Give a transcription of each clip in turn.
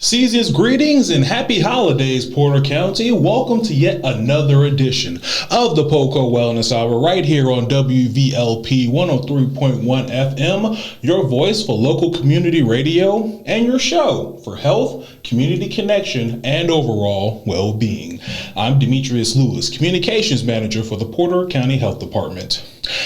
Season's greetings and happy holidays, Porter County. Welcome to yet another edition of the PoCo Wellness Hour right here on WVLP 103.1 FM, your voice for local community radio and your show for health, community connection, and overall well-being. I'm Demetrius Lewis, Communications Manager for the Porter County Health Department.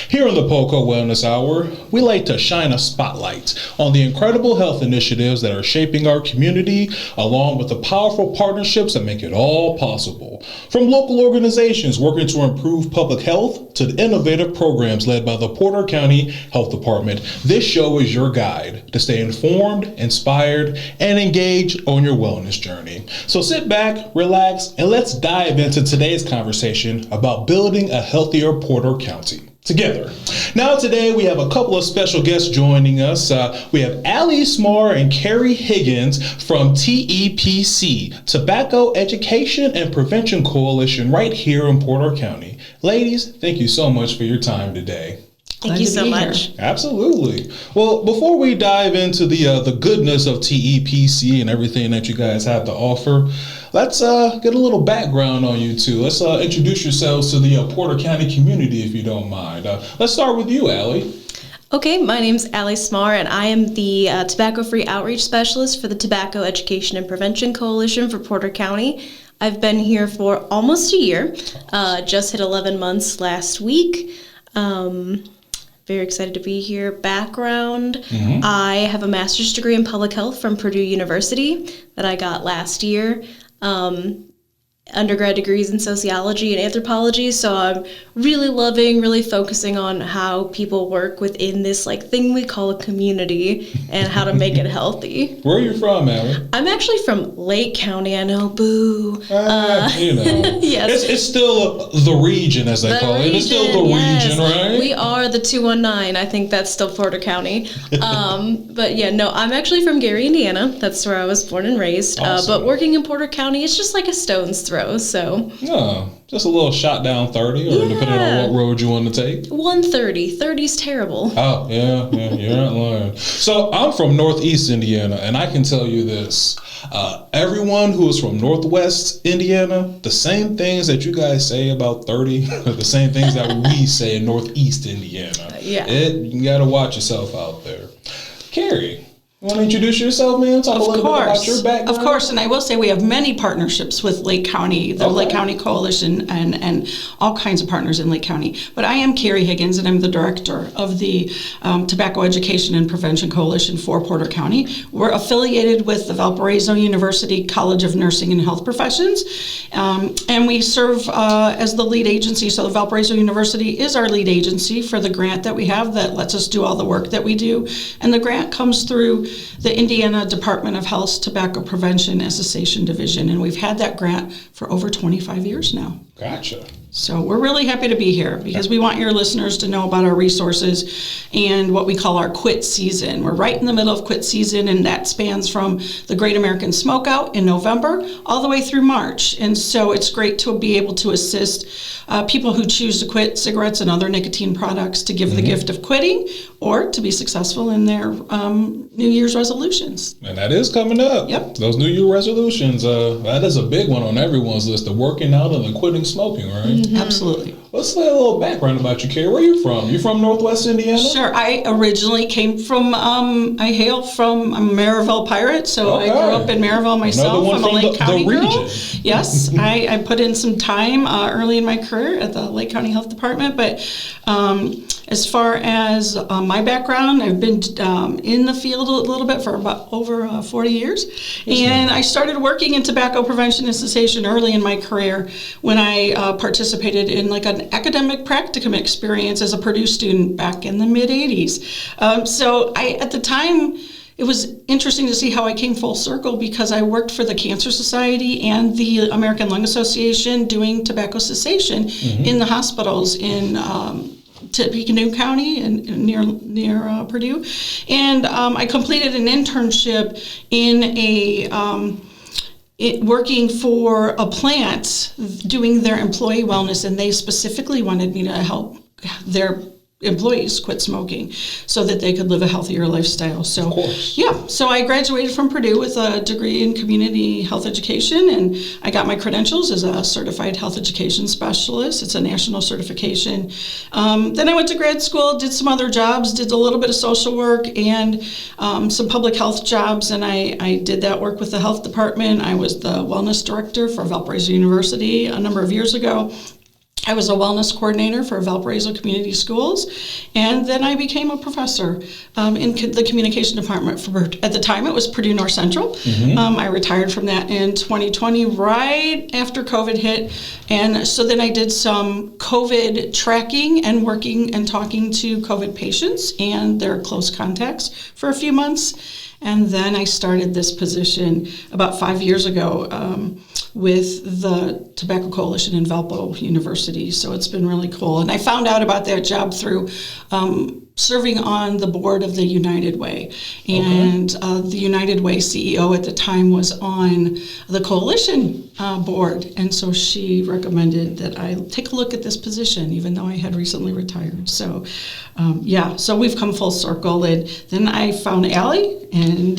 Here on the PoCo Wellness Hour, we like to shine a spotlight on the incredible health initiatives that are shaping our community, along with the powerful partnerships that make it all possible. From local organizations working to improve public health to the innovative programs led by the Porter County Health Department, this show is your guide to stay informed, inspired, and engaged on your wellness journey. So sit back, relax, and let's dive into today's conversation about building a healthier Porter County together. Now today we have a couple of special guests joining us. We have Allie Smar and Carrie Higgins from TEPC, Tobacco Education and Prevention Coalition right here in Porter County. Ladies, thank you so much for your time today. Thank you so much. Absolutely. Well, before we dive into the goodness of TEPC and everything that you guys have to offer, let's get a little background on you two. Let's introduce yourselves to the Porter County community, if you don't mind. Let's start with you, Allie. Okay, my name's Allie Smar, and I am the Tobacco-Free Outreach Specialist for the Tobacco Education and Prevention Coalition for Porter County. I've been here for almost a year, just hit 11 months last week. Very excited to be here. Background, I have a master's degree in public health from Purdue University that I got last year. Undergrad degrees in sociology and anthropology, so I'm really focusing on how people work within this thing we call a community and how to make it healthy. Where are you from, Allie? I'm actually from Lake County. I know, boo. Yes. It's still the region, as they call it. It's still the region, right? We are the 219. I think that's still Porter County. But yeah, no, I'm actually from Gary, Indiana. That's where I was born and raised. Awesome. But working in Porter County, it's just like a stone's throw. So just a little shot down 30, or depending on what road you want to take. 130. 30's terrible. Oh, yeah, you're not lying. So I'm from Northeast Indiana, and I can tell you this. Everyone who is from Northwest Indiana, the same things that you guys say about 30 are the same things that we say in Northeast Indiana. You got to watch yourself out there. Carrie, you want to introduce yourself, man? Talk a little bit about your background. Of course, and I will say we have many partnerships with Lake County, the Lake County Coalition, and all kinds of partners in Lake County. But I am Carrie Higgins, and I'm the director of the Tobacco Education and Prevention Coalition for Porter County. We're affiliated with the Valparaiso University College of Nursing and Health Professions, and we serve as the lead agency. So the Valparaiso University is our lead agency for the grant that we have that lets us do all the work that we do. And the grant comes through the Indiana Department of Health's Tobacco Prevention and Cessation Division, and we've had that grant for over 25 years now. Gotcha. So we're really happy to be here because we want your listeners to know about our resources and what we call our quit season. We're right in the middle of quit season, and that spans from the Great American Smokeout in November all the way through March. And so it's great to be able to assist people who choose to quit cigarettes and other nicotine products to give the gift of quitting or to be successful in their New Year's resolutions. And that is coming up. Yep. Those New Year resolutions, that is a big one on everyone's list, the working out and the quitting smoking, right? Absolutely. Let's say a little background about you, Carrie. Where are you from? You from Northwest Indiana? Sure. I originally came from, I hail from a Maryville Pirate, so I grew up in Maryville myself. I'm a Lake County girl. Yes, I put in some time early in my career at the Lake County Health Department, but as far as my background, I've been in the field a little bit for about over 40 years, and I started working in tobacco prevention and cessation early in my career when I participated in an academic practicum experience as a Purdue student back in the mid-'80s. So at the time, it was interesting to see how I came full circle because I worked for the Cancer Society and the American Lung Association doing tobacco cessation in the hospitals in Tippecanoe County and near Purdue. And I completed an internship in working for a plant doing their employee wellness, and they specifically wanted me to help their employees quit smoking so that they could live a healthier lifestyle. So, so I graduated from Purdue with a degree in community health education, and I got my credentials as a certified health education specialist. It's a national certification. Then I went to grad school, did some other jobs, did a little bit of social work and some public health jobs, and I did that work with the health department. I was the wellness director for Valparaiso University a number of years ago. I was a wellness coordinator for Valparaiso Community Schools, and then I became a professor in the communication department for, at the time, it was Purdue North Central. I retired from that in 2020, right after COVID hit, and so then I did some COVID tracking and working and talking to COVID patients and their close contacts for a few months. And then I started this position about 5 years ago with the Tobacco Coalition in Valpo University. So it's been really cool. And I found out about that job through serving on the board of the United Way. And the United Way CEO at the time was on the coalition board. And so she recommended that I take a look at this position, even though I had recently retired. So, so we've come full circle. And then I found Allie, and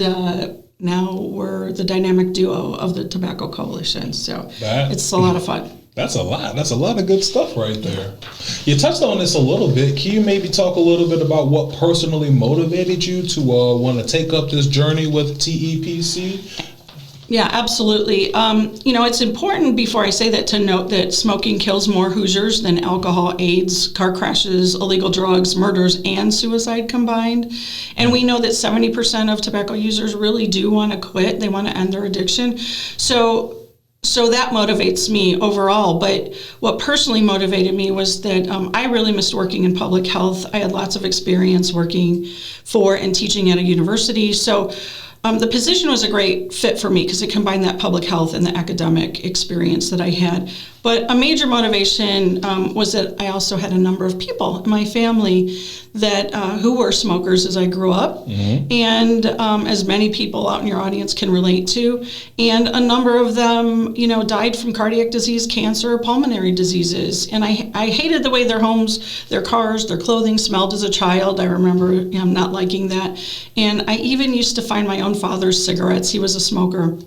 now we're the dynamic duo of the Tobacco Coalition. So it's a lot of fun. That's a lot. That's a lot of good stuff right there. You touched on this a little bit. Can you maybe talk a little bit about what personally motivated you to want to take up this journey with TEPC? Yeah, absolutely. It's important before I say that to note that smoking kills more Hoosiers than alcohol, AIDS, car crashes, illegal drugs, murders, and suicide combined. And we know that 70% of tobacco users really do want to quit. They want to end their addiction. So that motivates me overall, but what personally motivated me was that I really missed working in public health. I had lots of experience working for and teaching at a university, so the position was a great fit for me because it combined that public health and the academic experience that I had. But a major motivation was that I also had a number of people in my family that who were smokers as I grew up, and as many people out in your audience can relate to. And a number of them, died from cardiac disease, cancer, pulmonary diseases. And I hated the way their homes, their cars, their clothing smelled as a child. I remember not liking that. And I even used to find my own father's cigarettes. He was a smoker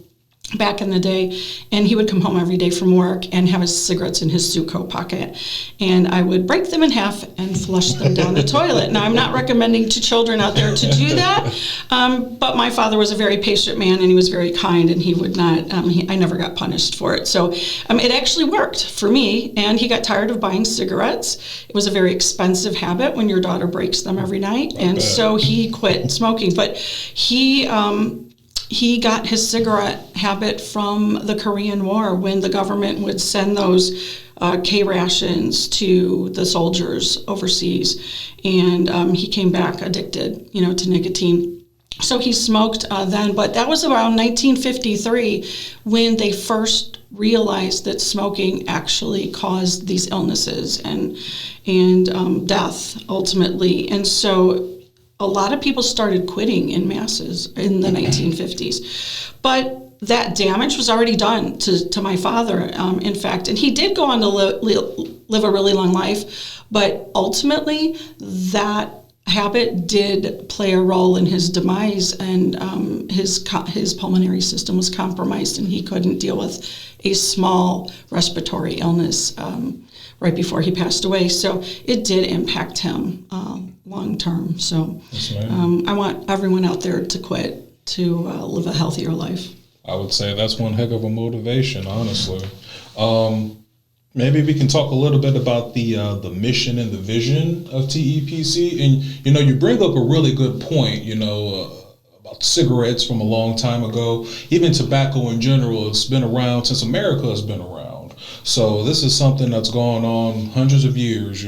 back in the day, and he would come home every day from work and have his cigarettes in his suit coat pocket, and I would break them in half and flush them down the toilet. Now, I'm not recommending to children out there to do that, but my father was a very patient man, and he was very kind, and he would not, I never got punished for it. So it actually worked for me, and he got tired of buying cigarettes. It was a very expensive habit when your daughter breaks them every night, and so he quit smoking. But he got his cigarette habit from the Korean War, when the government would send those K rations to the soldiers overseas, and he came back addicted, to nicotine. So he smoked then, but that was around 1953 when they first realized that smoking actually caused these illnesses and death ultimately. And so a lot of people started quitting in masses in the 1950s. But that damage was already done to my father, in fact. And he did go on to live a really long life. But ultimately, that habit did play a role in his demise, and his pulmonary system was compromised, and he couldn't deal with a small respiratory illness right before he passed away. So it did impact him long term. So I want everyone out there to quit, to live a healthier life. I would say that's one heck of a motivation, honestly. Maybe we can talk a little bit about the mission and the vision of TEPC. And, you bring up a really good point, about cigarettes from a long time ago. Even tobacco in general, it's been around since America has been around. So this is something that's gone on hundreds of years,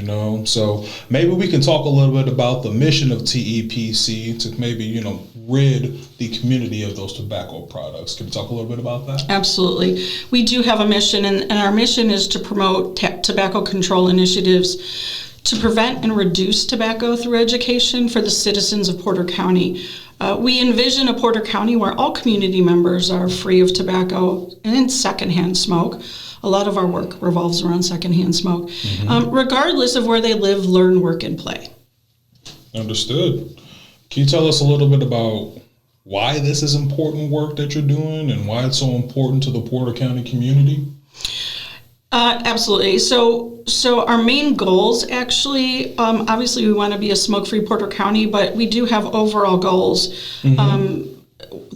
So maybe we can talk a little bit about the mission of TEPC to maybe, rid the community of those tobacco products. Can you talk a little bit about that? Absolutely. We do have a mission, and our mission is to promote tobacco control initiatives to prevent and reduce tobacco through education for the citizens of Porter County. We envision a Porter County where all community members are free of tobacco and secondhand smoke. A lot of our work revolves around secondhand smoke, regardless of where they live, learn, work, and play. Understood. Can you tell us a little bit about why this is important work that you're doing and why it's so important to the Porter County community? Absolutely. So our main goals, actually, obviously we want to be a smoke-free Porter County, but we do have overall goals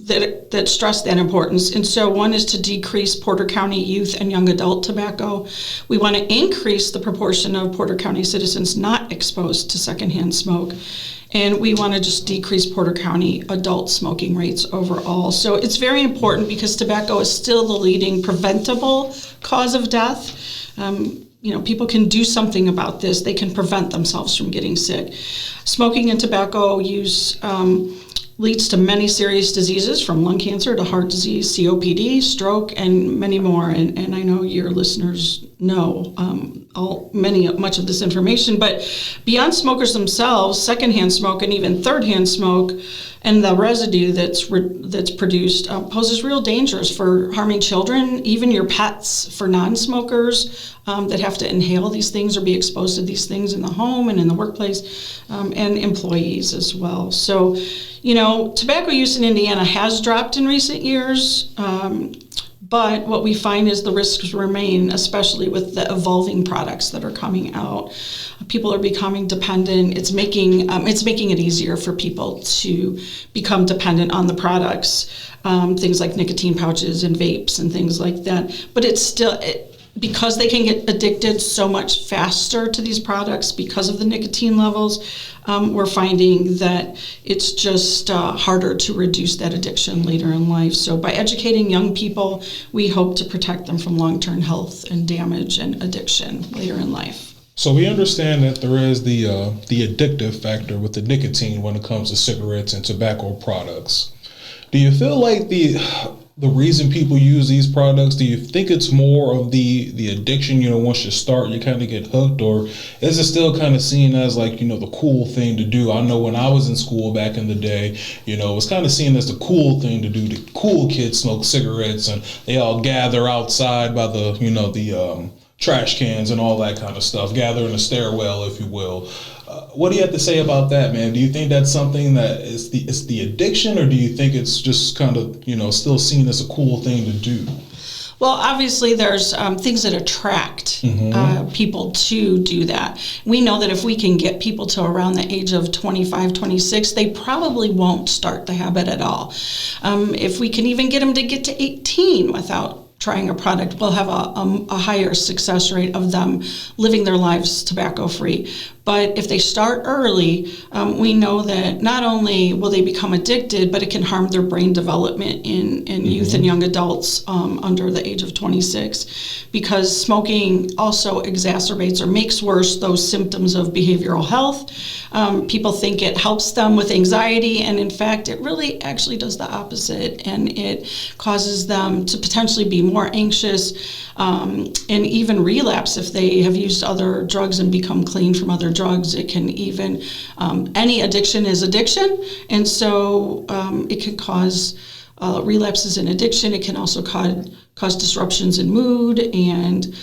that stress that importance. And so one is to decrease Porter County youth and young adult tobacco. We want to increase the proportion of Porter County citizens not exposed to secondhand smoke. And we want to just decrease Porter County adult smoking rates overall. So it's very important because tobacco is still the leading preventable cause of death. People can do something about this. They can prevent themselves from getting sick. Smoking and tobacco use leads to many serious diseases, from lung cancer to heart disease, COPD, stroke, and many more. And I know your listeners know much of this information. But beyond smokers themselves, secondhand smoke and even thirdhand smoke and the residue that's produced poses real dangers for harming children, even your pets, for non-smokers that have to inhale these things or be exposed to these things in the home and in the workplace, and employees as well. So, tobacco use in Indiana has dropped in recent years, but what we find is the risks remain, especially with the evolving products that are coming out. People are becoming dependent. It's making it easier for people to become dependent on the products, things like nicotine pouches and vapes and things like that. But it's still, because they can get addicted so much faster to these products because of the nicotine levels, we're finding that it's just harder to reduce that addiction later in life. So by educating young people, we hope to protect them from long-term health and damage and addiction later in life. So we understand that there is the addictive factor with the nicotine when it comes to cigarettes and tobacco products. Do you feel like the reason people use these products, do you think it's more of the addiction, once you start, you kind of get hooked, or is it still kind of seen as like, the cool thing to do? I know when I was in school back in the day, it was kind of seen as the cool thing to do. The cool kids smoke cigarettes and they all gather outside by the, the trash cans and all that kind of stuff, gather in a stairwell, if you will. What do you have to say about that, man? Do you think that's something that is the addiction, or do you think it's just kind of, still seen as a cool thing to do? Well, obviously there's things that attract people to do that. We know that if we can get people to around the age of 25, 26, they probably won't start the habit at all. If we can even get them to get to 18 without trying a product, we'll have a higher success rate of them living their lives tobacco-free. But if they start early, we know that not only will they become addicted, but it can harm their brain development in youth and young adults under the age of 26, because smoking also exacerbates or makes worse those symptoms of behavioral health. People think it helps them with anxiety, and in fact, it really actually does the opposite, and it causes them to potentially be more anxious and even relapse if they have used other drugs and become clean from other drugs. It can even, any addiction is addiction, and so it can cause relapses in addiction. It can also cause disruptions in mood and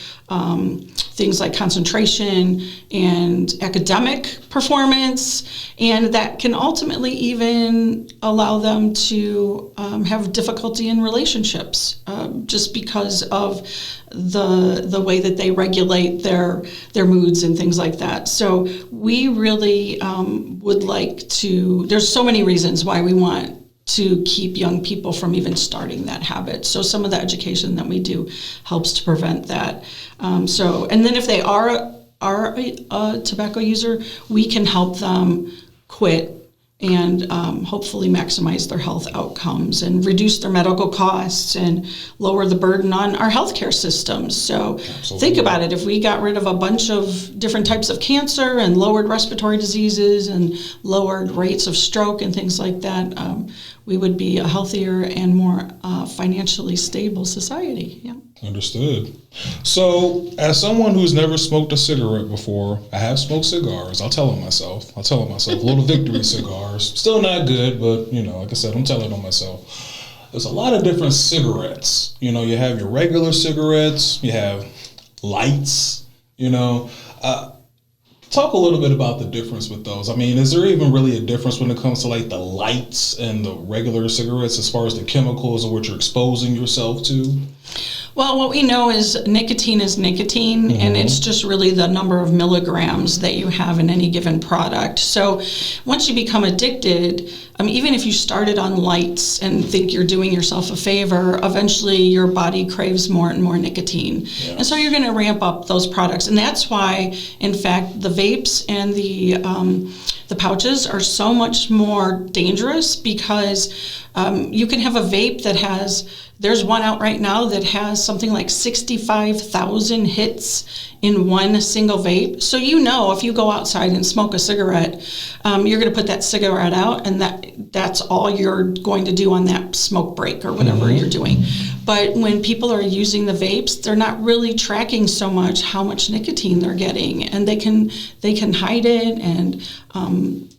things like concentration and academic performance, and that can ultimately even allow them to have difficulty in relationships just because of the way that they regulate their moods and things like that. So we really would like to, there's so many reasons why we want to keep young people from even starting that habit. So some of the education that we do helps to prevent that. And then if they are a tobacco user, we can help them quit and hopefully maximize their health outcomes and reduce their medical costs and lower the burden on our healthcare systems. So Absolutely. Think about it. If we got rid of a bunch of different types of cancer and lowered respiratory diseases and lowered rates of stroke and things like that, we would be a healthier and more financially stable society. Yeah. Understood. So, as someone who's never smoked a cigarette before, I have smoked cigars. I'll tell myself, little victory cigars. Still not good, but, like I said, I'm telling on myself. There's a lot of different cigarettes. You have your regular cigarettes, you have lights, Talk a little bit about the difference with those. I mean, is there even really a difference when it comes to like the lights and the regular cigarettes as far as the chemicals and what you're exposing yourself to? Well, what we know is nicotine, and it's just really the number of milligrams that you have in any given product. So once you become addicted, even if you started on lights and think you're doing yourself a favor, eventually your body craves more and more nicotine. Yeah. And so you're going to ramp up those products. And that's why, in fact, the vapes and the pouches are so much more dangerous, because you can have a vape that there's one out right now that has something like 65,000 hits in one single vape. So if you go outside and smoke a cigarette, you're going to put that cigarette out, and that's all you're going to do on that smoke break or whatever you're doing. But when people are using the vapes, they're not really tracking so much how much nicotine they're getting, and they can hide it and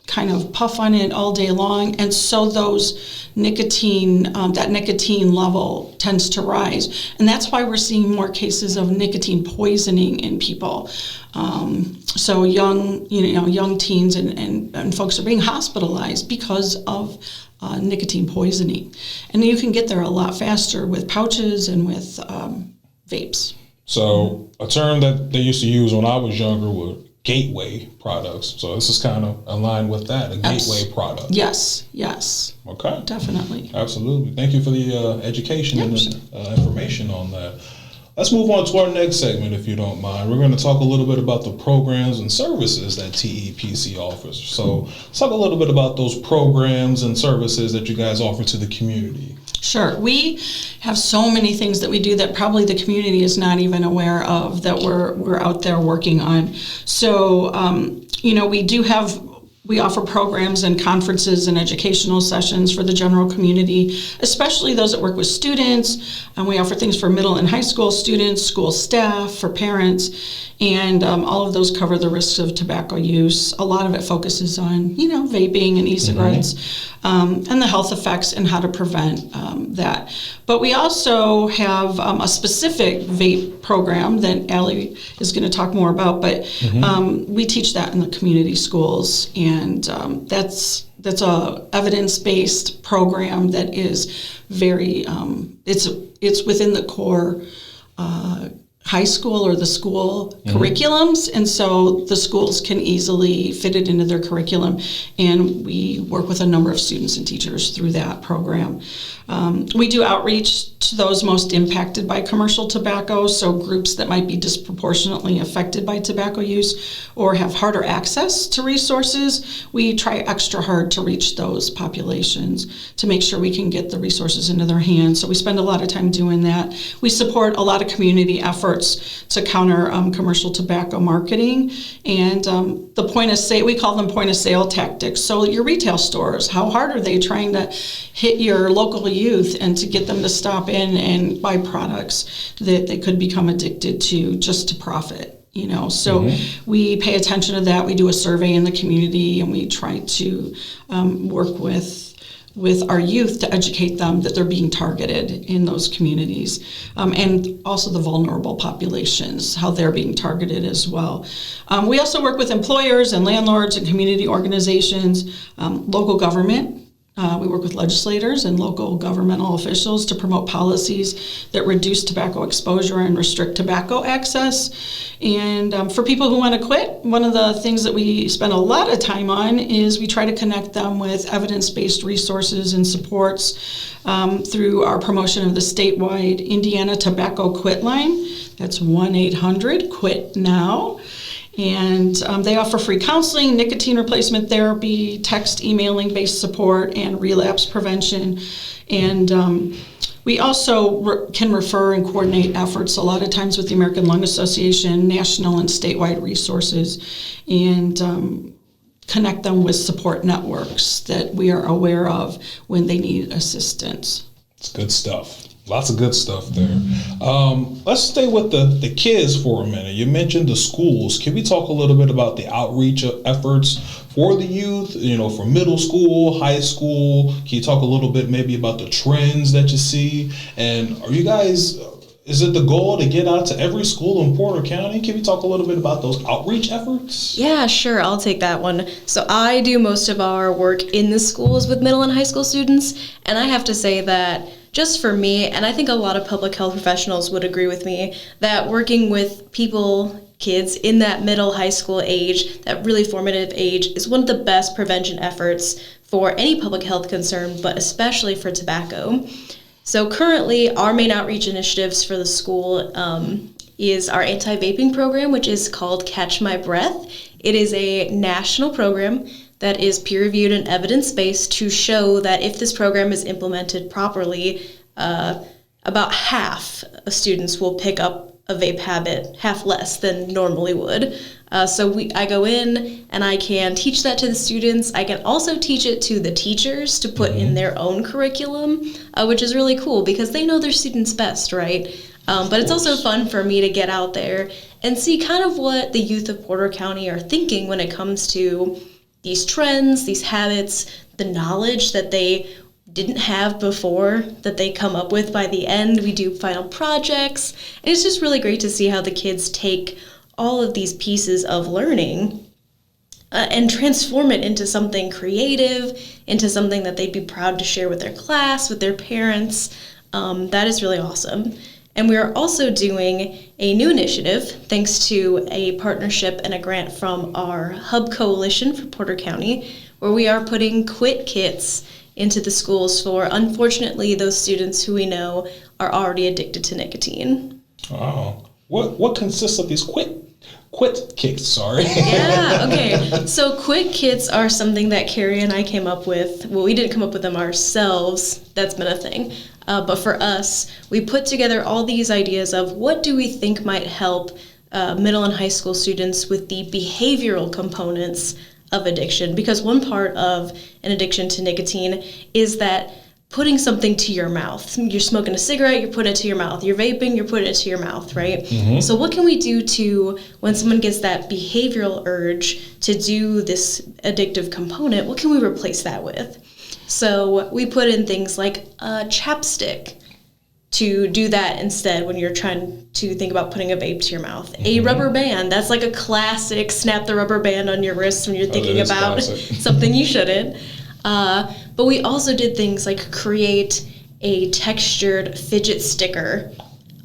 kind of puff on it all day long, and so those that nicotine level tends to rise, and that's why we're seeing more cases of nicotine poisoning in people. So young teens and folks are being hospitalized because of nicotine poisoning, and you can get there a lot faster with pouches and with vapes. So a term that they used to use when I was younger was gateway products. So this is kind of aligned with that, a gateway product. Yes. Okay. Definitely. Absolutely. Thank you for the education and information on that. Let's move on to our next segment, if you don't mind. We're going to talk a little bit about the programs and services that TEPC offers. So let's talk a little bit about those programs and services that you guys offer to the community. Sure. We have so many things that we do that probably the community is not even aware of, that we're out there working on. So, we offer programs and conferences and educational sessions for the general community, especially those that work with students. And we offer things for middle and high school students, school staff, for parents, and all of those cover the risks of tobacco use. A lot of it focuses on, vaping and e-cigarettes, and the health effects and how to prevent that. But we also have a specific vape program that Allie is going to talk more about, but we teach that in the community schools, and that's a evidence-based program that is very, it's within the core high school or the school curriculums, and so the schools can easily fit it into their curriculum, and we work with a number of students and teachers through that program. We do outreach to those most impacted by commercial tobacco, so groups that might be disproportionately affected by tobacco use or have harder access to resources. We try extra hard to reach those populations to make sure we can get the resources into their hands, so we spend a lot of time doing that. We support a lot of community efforts to counter commercial tobacco marketing, and the point of sale, we call them point of sale tactics. So your retail stores, how hard are they trying to hit your local youth and to get them to stop in and buy products that they could become addicted to just to profit? So we pay attention to that. We do a survey in the community, and we try to work with our youth to educate them that they're being targeted in those communities, and also the vulnerable populations, how they're being targeted as well. We also work with employers and landlords and community organizations, local government. We work with legislators and local governmental officials to promote policies that reduce tobacco exposure and restrict tobacco access. And for people who want to quit, one of the things that we spend a lot of time on is we try to connect them with evidence-based resources and supports through our promotion of the statewide Indiana Tobacco Quit line. That's 1-800-QUIT-NOW. And they offer free counseling, nicotine replacement therapy, text, emailing-based support, and relapse prevention. And we also can refer and coordinate efforts a lot of times with the American Lung Association, national and statewide resources, and connect them with support networks that we are aware of when they need assistance. It's good stuff. Lots of good stuff there. Let's stay with the kids for a minute. You mentioned the schools. Can we talk a little bit about the outreach efforts for the youth, for middle school, high school? Can you talk a little bit maybe about the trends that you see? And are you guys Is it the goal to get out to every school in Porter County? Can you talk a little bit about those outreach efforts? Yeah, sure. I'll take that one. So I do most of our work in the schools with middle and high school students, and I have to say that just for me, and I think a lot of public health professionals would agree with me, that working with kids in that middle high school age, that really formative age, is one of the best prevention efforts for any public health concern, but especially for tobacco. So currently, our main outreach initiatives for the school is our anti-vaping program, which is called Catch My Breath. It is a national program that is peer-reviewed and evidence-based to show that if this program is implemented properly, about half of students will pick up a vape habit, half less than normally would. I go in and I can teach that to the students. I can also teach it to the teachers to put in their own curriculum, which is really cool because they know their students best, right? But it's also fun for me to get out there and see kind of what the youth of Porter County are thinking when it comes to these trends, these habits, the knowledge that they didn't have before that they come up with by the end. We do final projects, and it's just really great to see how the kids take all of these pieces of learning and transform it into something creative, into something that they'd be proud to share with their class, with their parents. That is really awesome. And we are also doing a new initiative thanks to a partnership and a grant from our Hub Coalition for Porter County, where we are putting quit kits into the schools for, unfortunately, those students who we know are already addicted to nicotine. Oh, what consists of these quit kits? Sorry. Yeah. Okay. So quit kits are something that Carrie and I came up with. Well, we didn't come up with them ourselves. That's been a thing. But for us, we put together all these ideas of what do we think might help middle and high school students with the behavioral components of addiction. Because one part of an addiction to nicotine is that putting something to your mouth. You're smoking a cigarette, you're putting it to your mouth. You're vaping, you're putting it to your mouth, right? Mm-hmm. So what can we do to, when someone gets that behavioral urge to do this addictive component, what can we replace that with? So we put in things like a chapstick to do that instead when you're trying to think about putting a vape to your mouth. Mm-hmm. A rubber band, that's like a classic snap the rubber band on your wrist when you're thinking about something you shouldn't. But we also did things like create a textured fidget sticker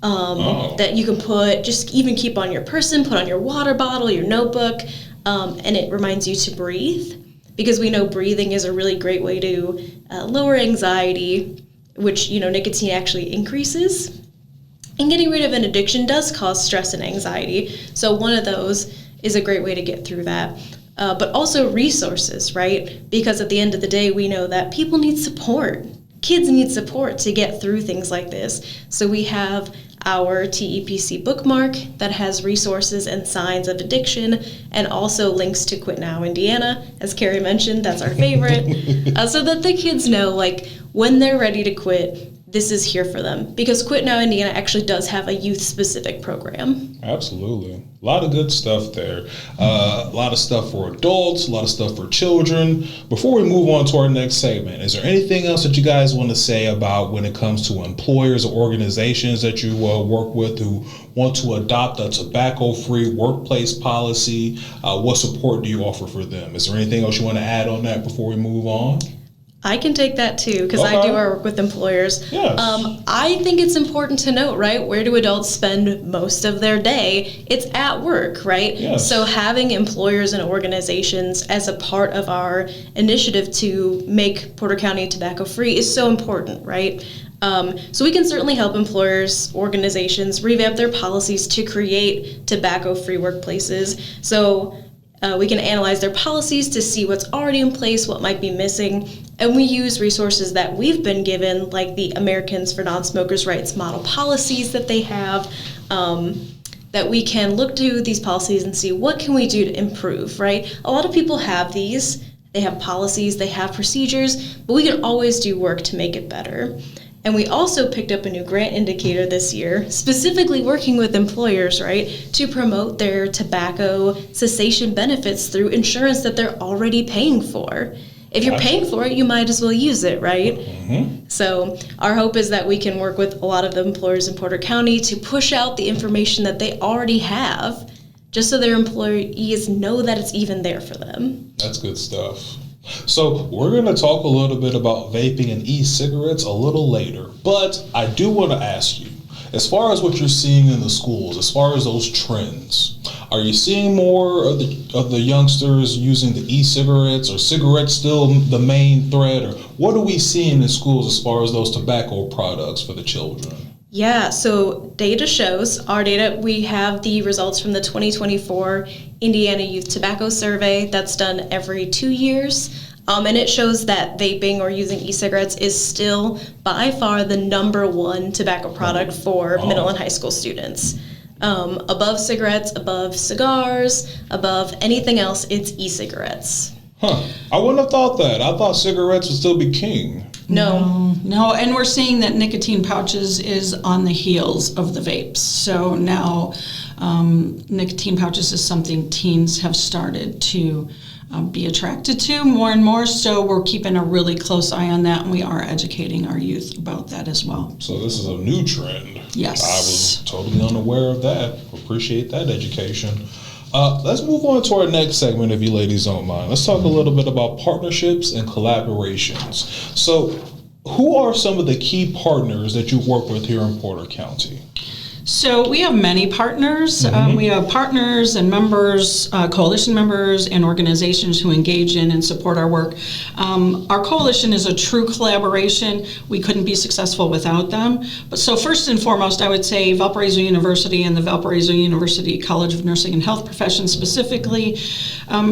that you can just even keep on your person, put on your water bottle, your notebook, and it reminds you to breathe. Because we know breathing is a really great way to lower anxiety, which, nicotine actually increases. And getting rid of an addiction does cause stress and anxiety. So one of those is a great way to get through that. But also resources, right? Because at the end of the day, we know that people need support. Kids need support to get through things like this. So we have our TEPC bookmark that has resources and signs of addiction and also links to Quit Now Indiana. As Carrie mentioned, that's our favorite. So that the kids know, when they're ready to quit, this is here for them. Because Quit Now Indiana actually does have a youth-specific program. Absolutely. A lot of good stuff there. A lot of stuff for adults, a lot of stuff for children. Before we move on to our next segment, is there anything else that you guys want to say about when it comes to employers or organizations that you work with who want to adopt a tobacco-free workplace policy? What support do you offer for them? Is there anything else you want to add on that before we move on? I can take that too, because I do our work with employers. Yes. I think it's important to note, right, where do adults spend most of their day? It's at work, right? Yes. So having employers and organizations as a part of our initiative to make Porter County tobacco-free is so important, right? So we can certainly help employers, organizations revamp their policies to create tobacco-free workplaces. So we can analyze their policies to see what's already in place, what might be missing, and we use resources that we've been given, like the Americans for Non-Smokers' Rights model policies that they have, that we can look to these policies and see what can we do to improve, right? A lot of people have these. They have policies, they have procedures, but we can always do work to make it better. And we also picked up a new grant indicator this year, specifically working with employers, right, to promote their tobacco cessation benefits through insurance that they're already paying for. if you're paying for it, you might as well use it, right? Mm-hmm. So our hope is that we can work with a lot of the employers in Porter County to push out the information that they already have, just so their employees know that it's even there for them. That's good stuff. So we're going to talk a little bit about vaping and e-cigarettes a little later, but I do want to ask you, as far as what you're seeing in the schools, as far as those trends, are you seeing more of the youngsters using the e-cigarettes, or cigarettes still the main thread, or what are we seeing in schools as far as those tobacco products for the children? Yeah, so data shows, our data, we have the results from the 2024 Indiana Youth Tobacco Survey that's done every 2 years. And it shows that vaping or using e-cigarettes is still by far the number one tobacco product for middle and high school students. Above cigarettes, above cigars, above anything else, it's e-cigarettes. Huh. I wouldn't have thought that. I thought cigarettes would still be king. No, and we're seeing that nicotine pouches is on the heels of the vapes. So now nicotine pouches is something teens have started to be attracted to more and more. So we're keeping a really close eye on that, and we are educating our youth about that as well. So this is a new trend. Yes. I was totally unaware of that. Appreciate that education. Let's move on to our next segment, if you ladies don't mind. Let's talk a little bit about partnerships and collaborations. So, who are some of the key partners that you work with here in Porter County? So we have many partners. Mm-hmm. We have partners and members, coalition members and organizations who engage in and support our work. Our coalition is a true collaboration. We couldn't be successful without them. But so first and foremost, I would say Valparaiso University and the Valparaiso University College of Nursing and Health Professions specifically,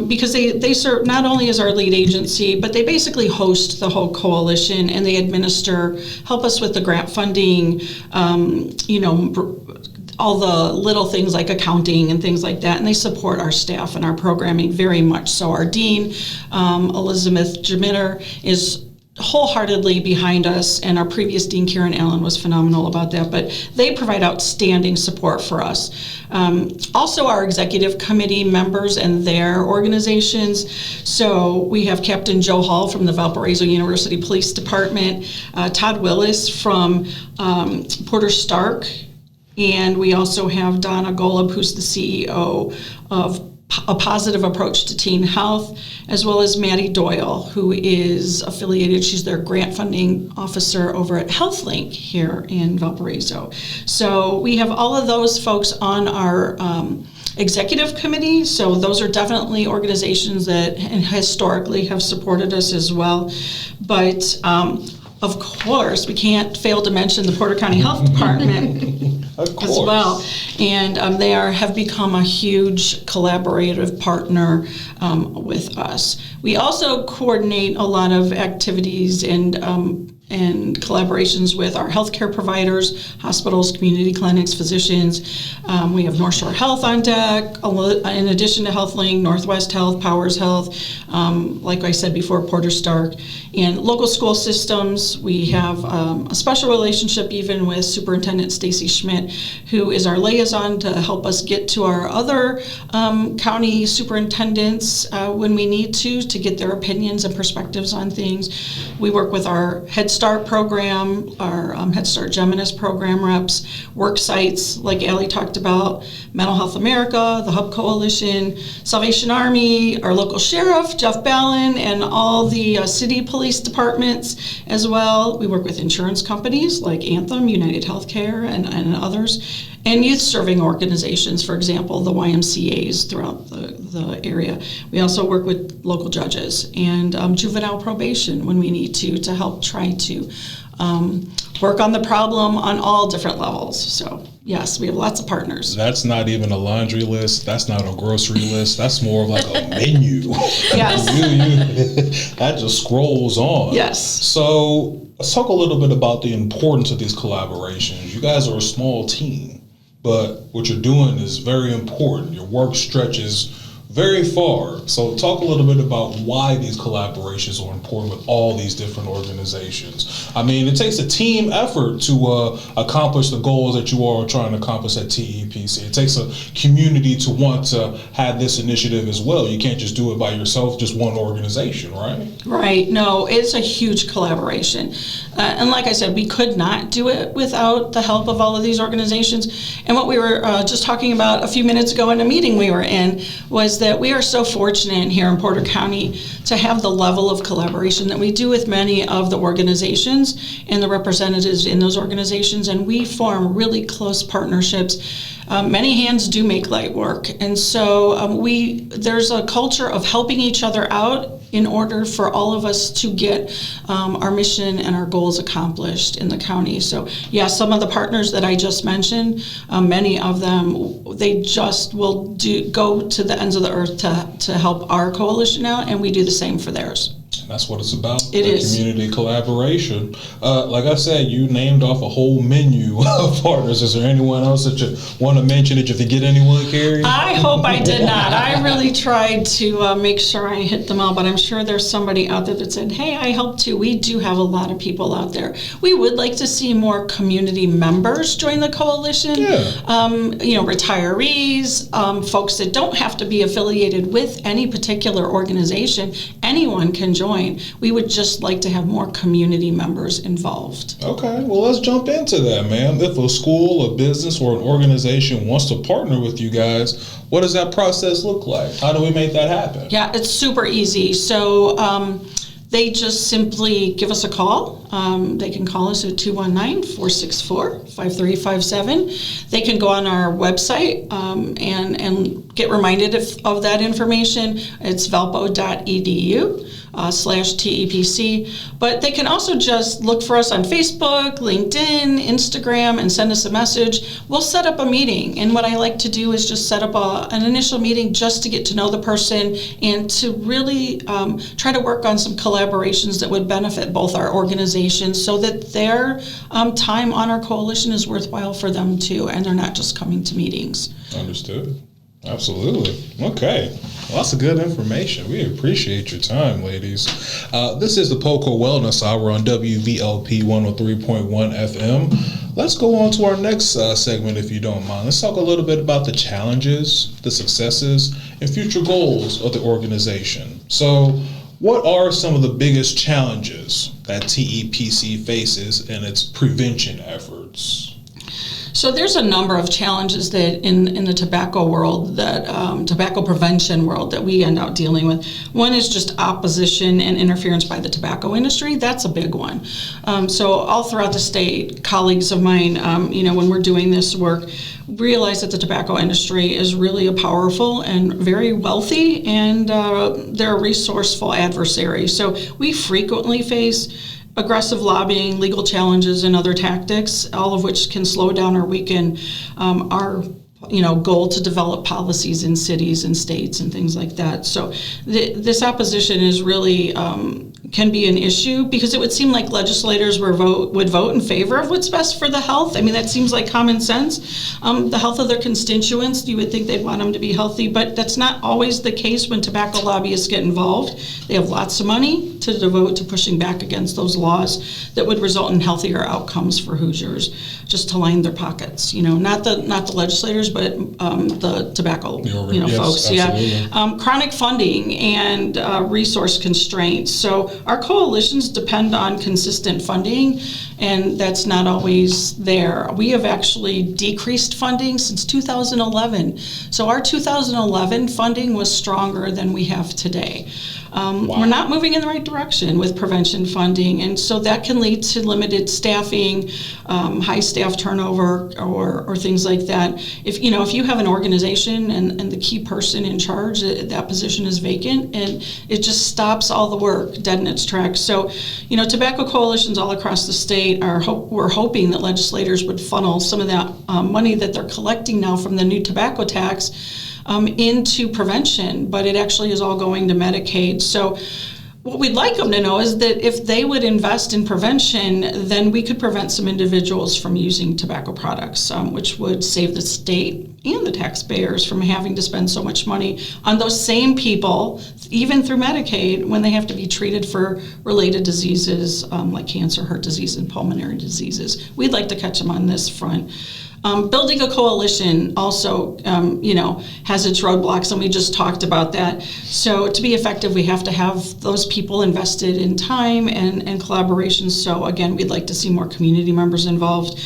because they serve not only as our lead agency, but they basically host the whole coalition, and they help us with the grant funding, all the little things like accounting and things like that, and they support our staff and our programming very much. So our dean, Elizabeth Jamitter, is wholeheartedly behind us, and our previous dean, Karen Allen, was phenomenal about that, but they provide outstanding support for us. Also our executive committee members and their organizations. So we have Captain Joe Hall from the Valparaiso University Police Department, Todd Willis from Porter Stark, and we also have Donna Golub, who's the CEO of A Positive Approach to Teen Health, as well as Maddie Doyle, who is affiliated, she's their grant funding officer over at HealthLink here in Valparaiso. So we have all of those folks on our executive committee, so those are definitely organizations that historically have supported us as well. But of course, we can't fail to mention the Porter County Health Department as well. And they have become a huge collaborative partner with us. We also coordinate a lot of activities and collaborations with our healthcare providers, hospitals, community clinics, physicians. We have North Shore Health on deck, in addition to HealthLink, Northwest Health, Powers Health, like I said before, Porter Stark, and local school systems. We have a special relationship even with Superintendent Stacy Schmidt, who is our liaison to help us get to our other county superintendents when we need to get their opinions and perspectives on things. We work with our Head Start program, our Head Start Geminis program reps, work sites like Allie talked about, Mental Health America, the Hub Coalition, Salvation Army, our local sheriff, Jeff Ballin, and all the city police departments as well. We work with insurance companies like Anthem, United Healthcare, and others, and youth-serving organizations, for example, the YMCAs throughout the area. We also work with local judges and juvenile probation when we need to help try to work on the problem on all different levels. So yes, we have lots of partners. That's not even a laundry list. That's not a grocery list. That's more of like a menu. Yes. That just scrolls on. Yes. So let's talk a little bit about the importance of these collaborations. You guys are a small team, but what you're doing is very important. Your work stretches very far. So talk a little bit about why these collaborations are important with all these different organizations. I mean, it takes a team effort to accomplish the goals that you are trying to accomplish at TEPC. It takes a community to want to have this initiative as well. You can't just do it by yourself, just one organization, right? Right. No, it's a huge collaboration. And like I said, we could not do it without the help of all of these organizations. And what we were just talking about a few minutes ago in a meeting we were in was that we are so fortunate here in Porter County to have the level of collaboration that we do with many of the organizations and the representatives in those organizations, and we form really close partnerships. Many hands do make light work, and so there's a culture of helping each other out in order for all of us to get our mission and our goals accomplished in the county. So yeah, some of the partners that I just mentioned, many of them, they just will go to the ends of the earth to help our coalition out, and we do the same for theirs. That's what it's about. It is. Community collaboration. Like I said, you named off a whole menu of partners. Is there anyone else that you want to mention? Did you forget anyone, Carrie? I hope I did not. I really tried to make sure I hit them all, but I'm sure there's somebody out there that said, hey, I helped too. We do have a lot of people out there. We would like to see more community members join the coalition. Yeah. Retirees, folks that don't have to be affiliated with any particular organization. Anyone can join. We would just like to have more community members involved. Okay, well, let's jump into that, man. If a school, a business, or an organization wants to partner with you guys, what does that process look like? How do we make that happen? Yeah, it's super easy. So they just simply give us a call. They can call us at 219-464-5357. They can go on our website and get reminded of that information. It's valpo.edu/TEPC. But they can also just look for us on Facebook, LinkedIn, Instagram, and send us a message. We'll set up a meeting. And what I like to do is just set up an initial meeting just to get to know the person and to really try to work on some collaborations that would benefit both our organizations so that their time on our coalition is worthwhile for them too, and they're not just coming to meetings. Understood. Absolutely. Okay. Well, that's good information. We appreciate your time, ladies. This is the PoCo Wellness Hour on WVLP 103.1 FM. Let's go on to our next segment, if you don't mind. Let's talk a little bit about the challenges, the successes, and future goals of the organization. So, what are some of the biggest challenges that TEPC faces in its prevention efforts? So there's a number of challenges that in the tobacco world, that tobacco prevention world, that we end up dealing with. One is just opposition and interference by the tobacco industry. That's a big one. So all throughout the state, colleagues of mine, when we're doing this work, realize that the tobacco industry is really a powerful and very wealthy, and they're a resourceful adversary. So we frequently face aggressive lobbying, legal challenges, and other tactics, all of which can slow down or weaken our goal to develop policies in cities and states and things like that. So this opposition is really can be an issue, because it would seem like legislators would vote in favor of what's best for the health. I mean, that seems like common sense. The health of their constituents, you would think they'd want them to be healthy, but that's not always the case when tobacco lobbyists get involved. They have lots of money to devote to pushing back against those laws that would result in healthier outcomes for Hoosiers, just to line their pockets. Not the legislators, but the tobacco yes, folks. absolutely. Yeah, chronic funding and resource constraints. So our coalitions depend on consistent funding, and that's not always there. We have actually decreased funding since 2011. So our 2011 funding was stronger than we have today. Wow. We're not moving in the right direction with prevention funding, and so that can lead to limited staffing, high staff turnover, or things like that. If you have an organization and the key person in charge, that position is vacant, and it just stops all the work dead in its tracks. So, tobacco coalitions all across the state we're hoping that legislators would funnel some of that money that they're collecting now from the new tobacco tax into prevention, but it actually is all going to Medicaid. So what we'd like them to know is that if they would invest in prevention, then we could prevent some individuals from using tobacco products, which would save the state and the taxpayers from having to spend so much money on those same people, even through Medicaid, when they have to be treated for related diseases like cancer, heart disease, and pulmonary diseases. We'd like to catch them on this front. Building a coalition also, has its roadblocks, and we just talked about that. So to be effective, we have to have those people invested in time and collaboration. So again, we'd like to see more community members involved.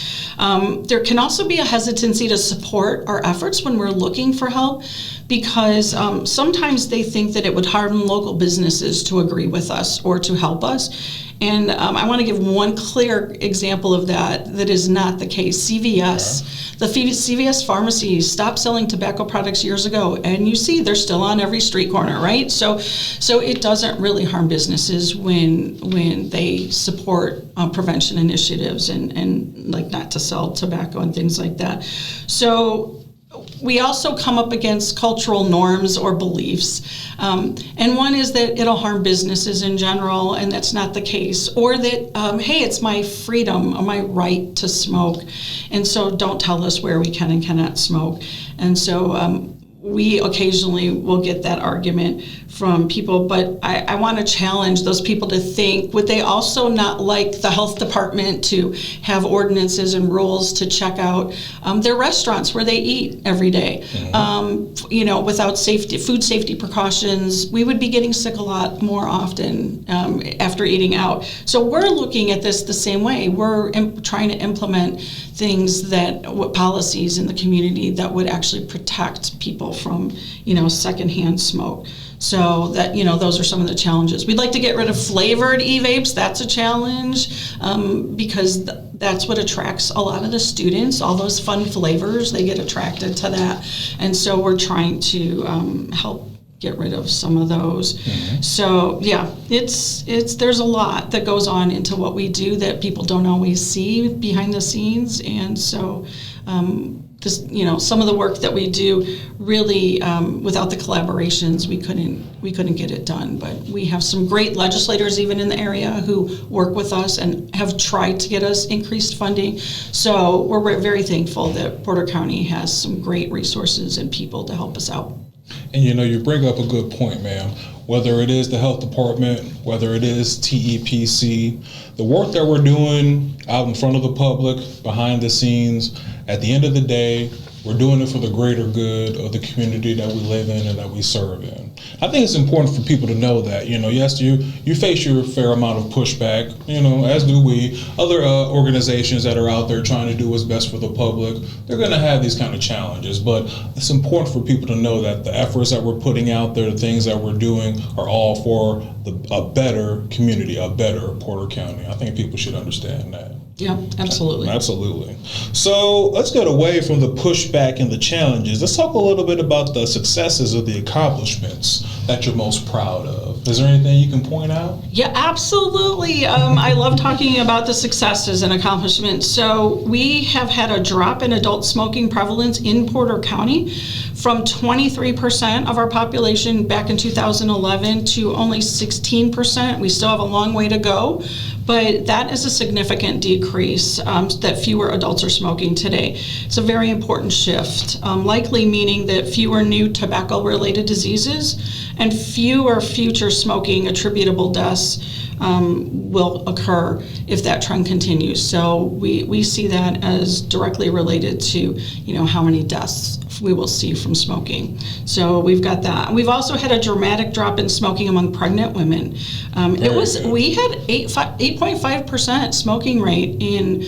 There can also be a hesitancy to support our efforts when we're looking for help, because sometimes they think that it would harm local businesses to agree with us or to help us. And I want to give one clear example of that is not the case. CVS, the CVS pharmacies stopped selling tobacco products years ago, and you see they're still on every street corner, right? So it doesn't really harm businesses when they support prevention initiatives and like not to sell tobacco and things like that. So we also come up against cultural norms or beliefs. And one is that it'll harm businesses in general, and that's not the case. Or that, hey, it's my freedom or my right to smoke, and so don't tell us where we can and cannot smoke. And so we occasionally will get that argument from people, but I want to challenge those people to think, would they also not like the health department to have ordinances and rules to check out their restaurants where they eat every day? Mm-hmm. Without food safety precautions, we would be getting sick a lot more often after eating out. So we're looking at this the same way. We're trying to implement things policies in the community that would actually protect people from, secondhand smoke. So that, those are some of the challenges. We'd like to get rid of flavored e-vapes. That's a challenge because that's what attracts a lot of the students. All those fun flavors, they get attracted to that. And so we're trying to help get rid of some of those. Mm-hmm. So yeah, there's a lot that goes on into what we do that people don't always see behind the scenes. And so some of the work that we do really, without the collaborations, we couldn't get it done. But we have some great legislators even in the area who work with us and have tried to get us increased funding. So we're very thankful that Porter County has some great resources and people to help us out. And you bring up a good point, ma'am. Whether it is the health department, whether it is TEPC, the work that we're doing out in front of the public, behind the scenes, at the end of the day, we're doing it for the greater good of the community that we live in and that we serve in. I think it's important for people to know that, yes, you face your fair amount of pushback, as do we. Other organizations that are out there trying to do what's best for the public, they're going to have these kind of challenges. But it's important for people to know that the efforts that we're putting out there, the things that we're doing are all for a better community, a better Porter County. I think people should understand that. Yeah, absolutely. Absolutely. So let's get away from the pushback and the challenges. Let's talk a little bit about the successes or the accomplishments that you're most proud of. Is there anything you can point out? Yeah, absolutely. I love talking about the successes and accomplishments. So we have had a drop in adult smoking prevalence in Porter County from 23% of our population back in 2011 to only 16%. We still have a long way to go, but that is a significant decrease that fewer adults are smoking today. It's a very important shift, likely meaning that fewer new tobacco-related diseases and fewer future smoking attributable deaths will occur if that trend continues. So we see that as directly related to how many deaths we will see from smoking. So we've got that. We've also had a dramatic drop in smoking among pregnant women. We had 8.5% smoking rate in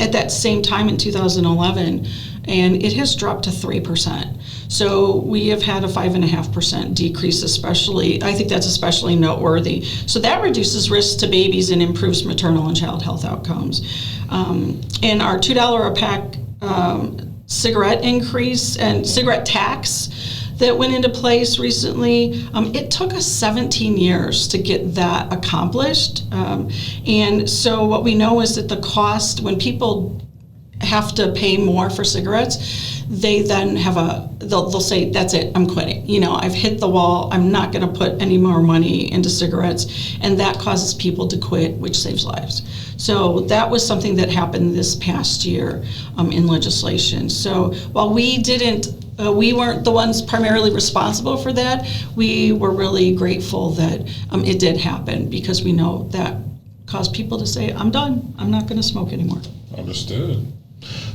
at that same time in 2011, and it has dropped to 3%. So we have had a 5.5% decrease, I think that's especially noteworthy. So that reduces risks to babies and improves maternal and child health outcomes. And our $2 a pack cigarette increase and cigarette tax that went into place recently, it took us 17 years to get that accomplished. And so what we know is that the cost, when people have to pay more for cigarettes, they then they'll say, that's it, I'm quitting. I've hit the wall. I'm not going to put any more money into cigarettes. And that causes people to quit, which saves lives. So that was something that happened this past year in legislation. So while we weren't the ones primarily responsible for that, we were really grateful that it did happen, because we know that caused people to say, I'm done. I'm not going to smoke anymore. Understood.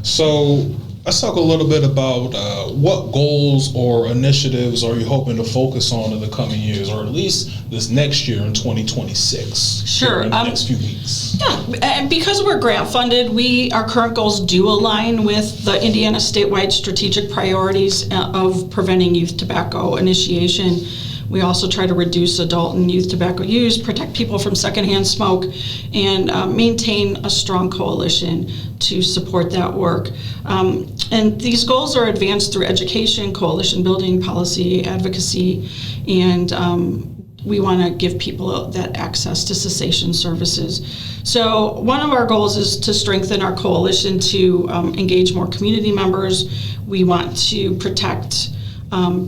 So let's talk a little bit about what goals or initiatives are you hoping to focus on in the coming years, or at least this next year in 2026? Sure. In the next few weeks. Yeah, and because we're grant funded, our current goals do align with the Indiana statewide strategic priorities of preventing youth tobacco initiation. We also try to reduce adult and youth tobacco use, protect people from secondhand smoke, and maintain a strong coalition to support that work. And these goals are advanced through education, coalition building, policy, advocacy, and we want to give people that access to cessation services. So one of our goals is to strengthen our coalition to engage more community members. We want to protect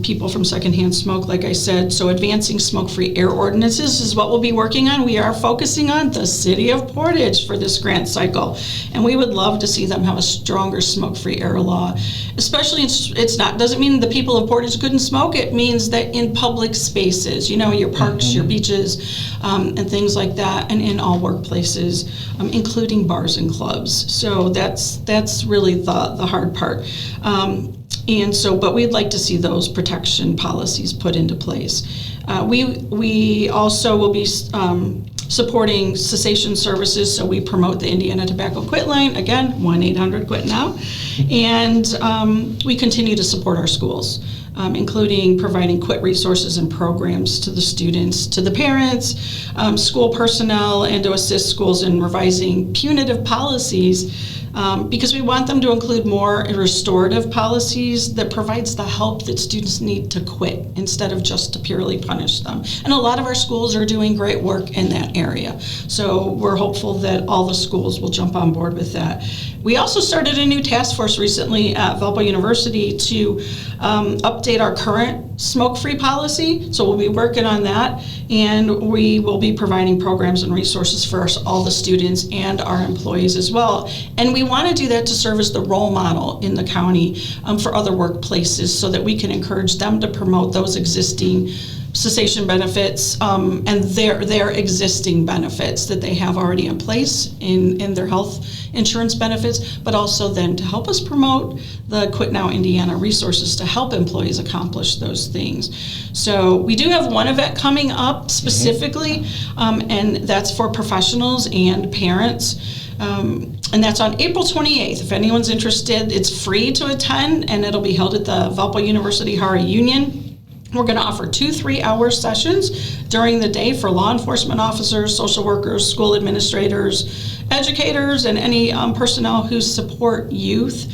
people from secondhand smoke, like I said. So advancing smoke-free air ordinances is what we'll be working on. We are focusing on the city of Portage for this grant cycle, and we would love to see them have a stronger smoke-free air law. Especially, doesn't mean the people of Portage couldn't smoke. It means that in public spaces, your parks, your beaches, and things like that, and in all workplaces, including bars and clubs. So that's really the hard part. But we'd like to see those protection policies put into place. We also will be supporting cessation services, so we promote the Indiana Tobacco Quit Line, again, 1-800-QUIT-NOW, and we continue to support our schools, including providing quit resources and programs to the students, to the parents, school personnel, and to assist schools in revising punitive policies, because we want them to include more restorative policies that provides the help that students need to quit instead of just to purely punish them. And a lot of our schools are doing great work in that area. So we're hopeful that all the schools will jump on board with that. We also started a new task force recently at Valpo University to update our current smoke-free policy. So we'll be working on that, and we will be providing programs and resources for all the students and our employees as well. And we want to do that to serve as the role model in the county for other workplaces, so that we can encourage them to promote those existing cessation benefits and their existing benefits that they have already in place in their health insurance benefits, but also then to help us promote the Quit Now Indiana resources to help employees accomplish those things. So we do have one event coming up specifically, and that's for professionals and parents. And that's on April 28th. If anyone's interested, it's free to attend, and it'll be held at the Valpo University Hour-Union. We're going to offer 2 3-hour sessions during the day for law enforcement officers, social workers, school administrators, educators, and any personnel who support youth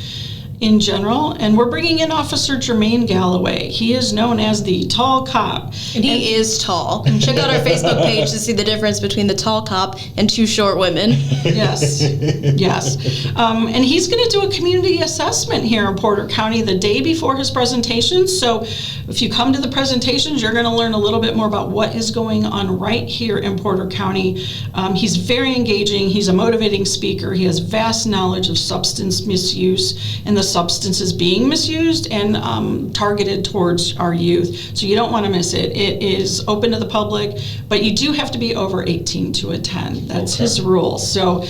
in general. And we're bringing in Officer Jermaine Galloway. He is known as the tall cop. And he is tall. Check out our Facebook page to see the difference between the tall cop and 2 short women. Yes. And he's going to do a community assessment here in Porter County the day before his presentation. So if you come to the presentations, you're going to learn a little bit more about what is going on right here in Porter County. He's very engaging. He's a motivating speaker. He has vast knowledge of substance misuse and the substances being misused and targeted towards our youth. So you don't want to miss it. It is open to the public, but you do have to be over 18 to attend. That's his rule. So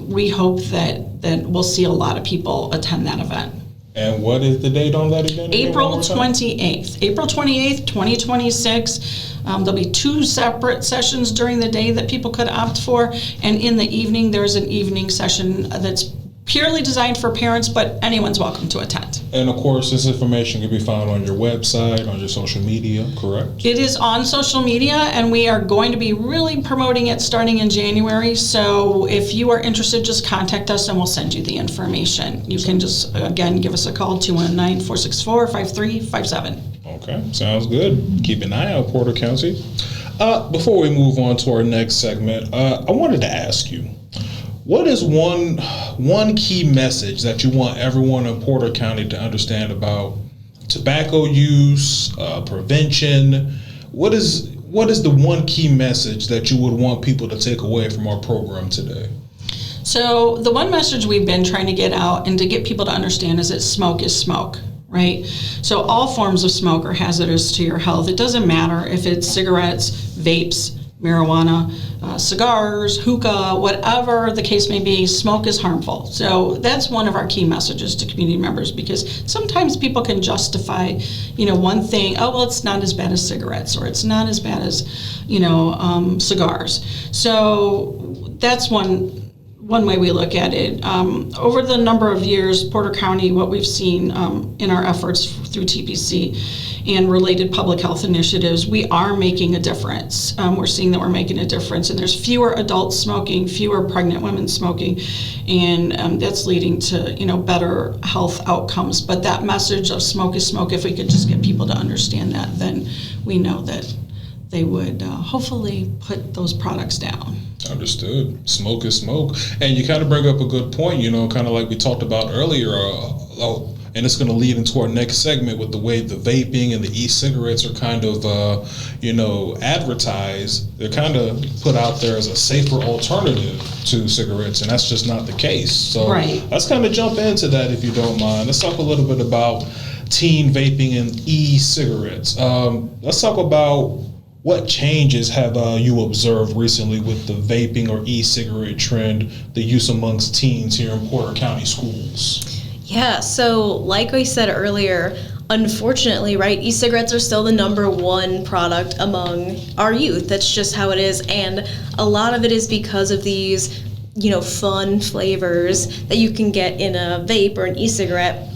we hope that we'll see a lot of people attend that event. And what is the date on that again? April 28th. April 28th, 2026. There'll be 2 separate sessions during the day that people could opt for. And in the evening, there's an evening session that's purely designed for parents, but anyone's welcome to attend. And of course, this information can be found on your website, on your social media, correct? It is on social media, and we are going to be really promoting it starting in January. So if you are interested, just contact us and we'll send you the information. You can just, again, give us a call, 219-464-5357. Okay, sounds good. Keep an eye out, Porter County. Before we move on to our next segment, I wanted to ask you, What is one key message that you want everyone in Porter County to understand about tobacco use, prevention? What is the one key message that you would want people to take away from our program today? So the one message we've been trying to get out and to get people to understand is that smoke is smoke, right? So all forms of smoke are hazardous to your health. It doesn't matter if it's cigarettes, vapes, marijuana, cigars, hookah, whatever the case may be, smoke is harmful. So that's one of our key messages to community members, because sometimes people can justify, one thing, oh, well, it's not as bad as cigarettes, or it's not as bad as, cigars. So that's one way we look at it. Over the number of years, Porter County, what we've seen in our efforts through TPC and related public health initiatives, we are making a difference. We're seeing that we're making a difference, and there's fewer adults smoking, fewer pregnant women smoking, and that's leading to better health outcomes. But that message of smoke is smoke, if we could just get people to understand that, then we know that they would hopefully put those products down. Understood. Smoke is smoke. And you kind of bring up a good point, kind of like we talked about earlier, and it's going to lead into our next segment with the way the vaping and the e-cigarettes are kind of, advertised. They're kind of put out there as a safer alternative to cigarettes, and that's just not the case. So right. Let's kind of jump into that if you don't mind. Let's talk a little bit about teen vaping and e-cigarettes. Let's talk about what changes have you observed recently with the vaping or e-cigarette trend, the use amongst teens here in Porter County schools? Yeah, so like I said earlier, unfortunately, right, e-cigarettes are still the number one product among our youth. That's just how it is. And a lot of it is because of these, fun flavors that you can get in a vape or an e-cigarette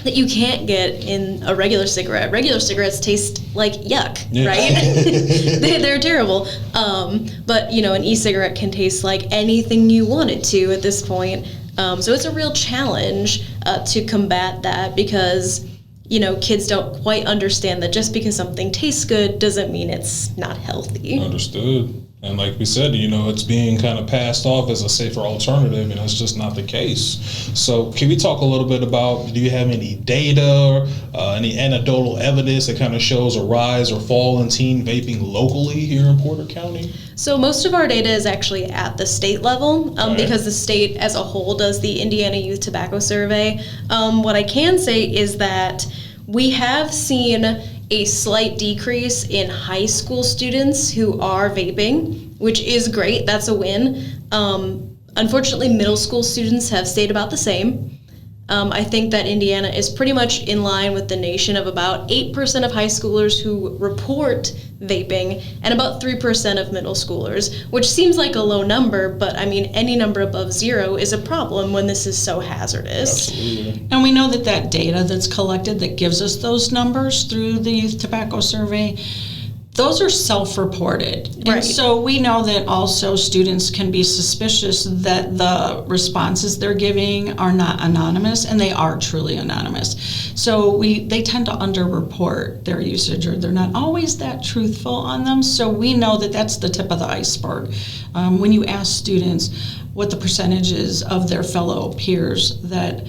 that you can't get in a regular cigarette. Regular cigarettes taste like yuck, yeah. Right? They're terrible. But, an e-cigarette can taste like anything you want it to at this point. So it's a real challenge to combat that, because, kids don't quite understand that just because something tastes good doesn't mean it's not healthy. Understood. And like we said, it's being kind of passed off as a safer alternative, and that's just not the case. So can we talk a little bit about, do you have any data or any anecdotal evidence that kind of shows a rise or fall in teen vaping locally here in Porter County? So most of our data is actually at the state level, because the state as a whole does the Indiana Youth Tobacco Survey. What I can say is that we have seen a slight decrease in high school students who are vaping, which is great. That's a win. Unfortunately, middle school students have stayed about the same. I think that Indiana is pretty much in line with the nation of about 8% of high schoolers who report vaping and about 3% of middle schoolers, which seems like a low number, but any number above 0 is a problem when this is so hazardous. Absolutely. And we know that data that's collected that gives us those numbers through the Youth Tobacco Survey, those are self-reported. Right. And so we know that also students can be suspicious that the responses they're giving are not anonymous, and they are truly anonymous. So they tend to underreport their usage, or they're not always that truthful on them. So we know that that's the tip of the iceberg. When you ask students what the percentage is of their fellow peers that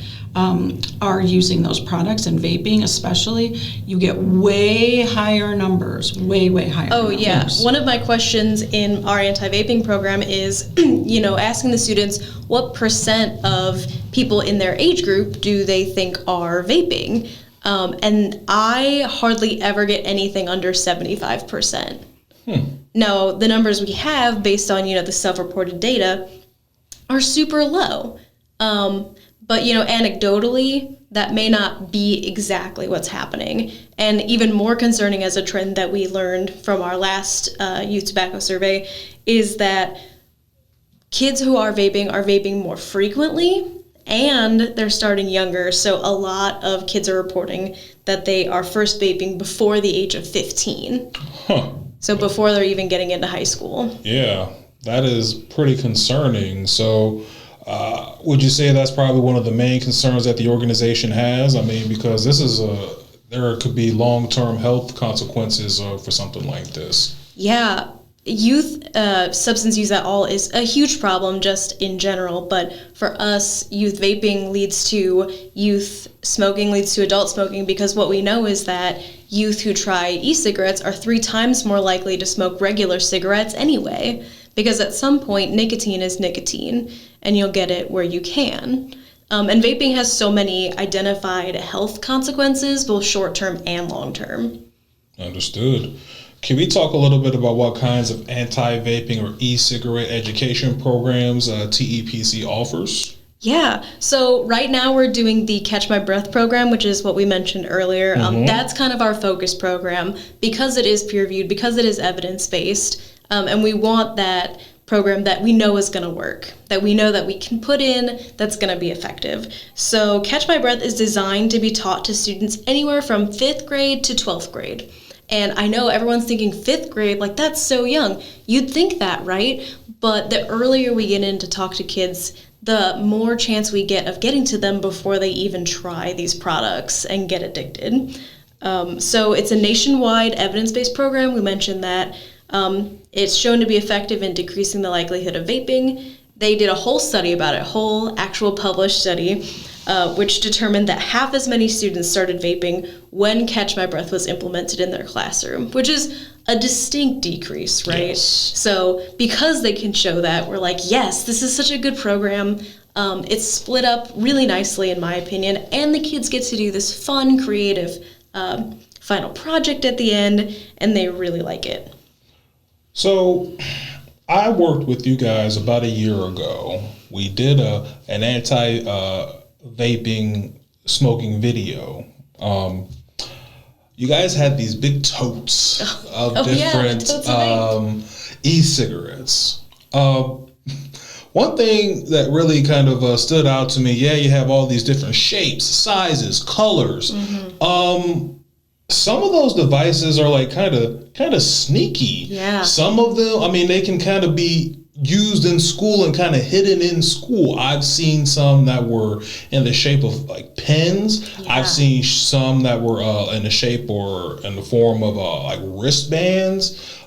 are using those products, and vaping especially, you get way higher numbers, way higher numbers. Yeah. One of my questions in our anti-vaping program is, asking the students what percent of people in their age group do they think are vaping? And I hardly ever get anything under 75%. Now, the numbers we have based on, the self-reported data are super low. But, anecdotally, that may not be exactly what's happening. And even more concerning as a trend that we learned from our last youth tobacco survey is that kids who are vaping more frequently, and they're starting younger. So a lot of kids are reporting that they are first vaping before the age of 15. So before they're even getting into high school. Yeah, that is pretty concerning. So would you say that's probably one of the main concerns that the organization has? Because this is there could be long-term health consequences for something like this. Yeah, youth substance use at all is a huge problem just in general, but for us, youth vaping leads to youth smoking, leads to adult smoking, because what we know is that youth who try e-cigarettes are 3 times more likely to smoke regular cigarettes anyway, because at some point, nicotine is nicotine, and you'll get it where you can. And vaping has so many identified health consequences, both short-term and long-term. Understood. Can we talk a little bit about what kinds of anti-vaping or e-cigarette education programs TEPC offers? Yeah, so right now we're doing the Catch My Breath program, which is what we mentioned earlier. That's kind of our focus program because it is peer-reviewed, because it is evidence-based, and we want that program that we know is going to work, that we know that we can put in, that's going to be effective. So Catch My Breath is designed to be taught to students anywhere from 5th grade to 12th grade. And I know everyone's thinking 5th grade, like that's so young. You'd think that, right? But the earlier we get in to talk to kids, the more chance we get of getting to them before they even try these products and get addicted. So it's a nationwide evidence-based program. We mentioned that. It's shown to be effective in decreasing the likelihood of vaping. They did a whole study about it, whole actual published study, which determined that half as many students started vaping when Catch My Breath was implemented in their classroom, which is a distinct decrease, right? Yes. So because they can show that, we're like, yes, this is such a good program. It's split up really nicely, in my opinion, and the kids get to do this fun, creative final project at the end, and they really like it. So I worked with you guys about a year ago. We did an anti-vaping smoking video. You guys had these big totes of different e-cigarettes. One thing that really kind of stood out to me, you have all these different shapes, sizes, colors. Some of those devices are like kind of sneaky. Yeah. Some of them, I mean, they can kind of be used in school and kind of hidden in school. I've seen some that were in the shape of like pens. Yeah. I've seen some that were in the shape or in the form of like wristbands.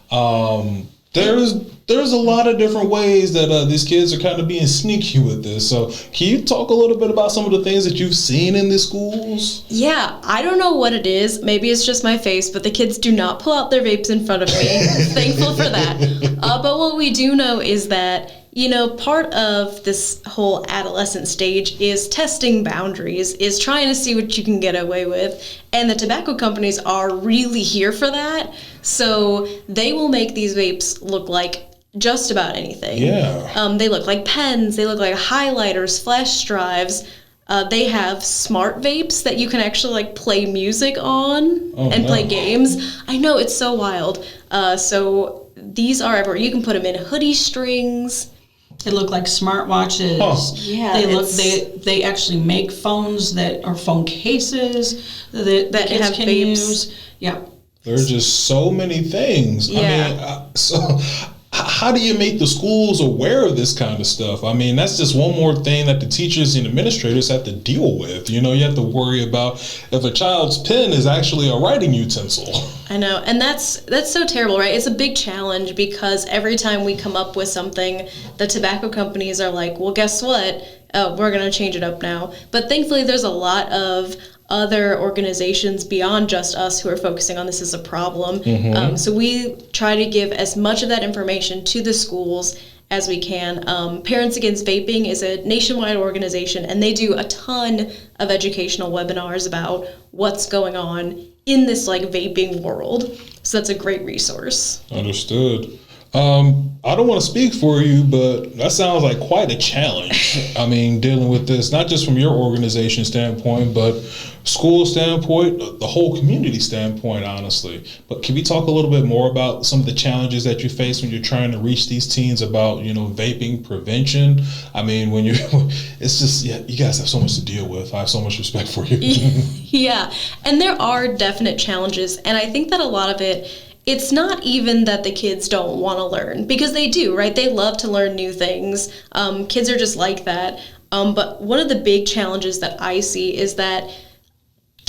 There's a lot of different ways that these kids are kind of being sneaky with this. So can you talk a little bit about some of the things that you've seen in the schools? Yeah, I don't know what it is. Maybe it's just my face, but the kids do not pull out their vapes in front of me. Thankful for that. But what we do know is that, part of this whole adolescent stage is testing boundaries, is trying to see what you can get away with. And the tobacco companies are really here for that. So they will make these vapes look like just about anything. Yeah. They look like pens. They look like highlighters, flash drives. They have smart vapes that you can actually like play music on play games. I know, it's so wild. So these are everywhere. You can put them in hoodie strings. They look like smartwatches. Huh. Yeah, they actually make phones that are phone cases that kids have can vapes. use. Yeah. There's just so many things. Yeah. I mean, how do you make the schools aware of this kind of stuff? I mean, that's just one more thing that the teachers and administrators have to deal with. You have to worry about if a child's pen is actually a writing utensil. I know, and that's so terrible, right? It's a big challenge because every time we come up with something, the tobacco companies are like, well, guess what? We're going to change it up now. But thankfully, there's a lot of other organizations beyond just us who are focusing on this as a problem. So we try to give as much of that information to the schools as we can. Parents Against Vaping is a nationwide organization, and they do a ton of educational webinars about what's going on in this like vaping world. So that's a great resource. Understood. I don't want to speak for you, but that sounds like quite a challenge. I mean, dealing with this, not just from your organization standpoint, but school standpoint, the whole community standpoint, honestly. But can we talk a little bit more about some of the challenges that you face when you're trying to reach these teens about, vaping prevention? I mean, it's just, you guys have so much to deal with. I have so much respect for you. Yeah, and there are definite challenges, and I think that a lot of it's not even that the kids don't want to learn, because they do, right? They love to learn new things. Kids are just like that. But one of the big challenges that I see is that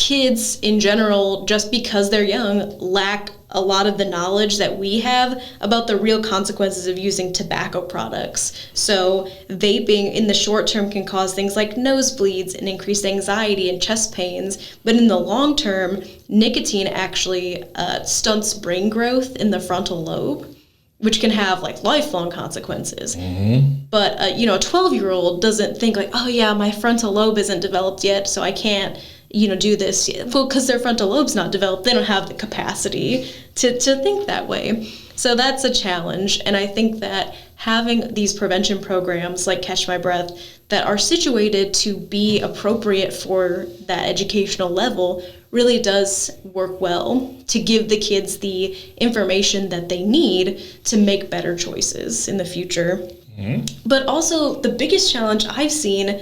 kids in general, just because they're young, lack a lot of the knowledge that we have about the real consequences of using tobacco products. So vaping in the short term can cause things like nosebleeds and increased anxiety and chest pains. But in the long term, nicotine actually stunts brain growth in the frontal lobe, which can have like lifelong consequences. But a 12-year-old doesn't think like, oh yeah, my frontal lobe isn't developed yet, so I can't do this. Well, because their frontal lobe's not developed, they don't have the capacity to think that way. So that's a challenge. And I think that having these prevention programs like Catch My Breath that are situated to be appropriate for that educational level really does work well to give the kids the information that they need to make better choices in the future. But also the biggest challenge I've seen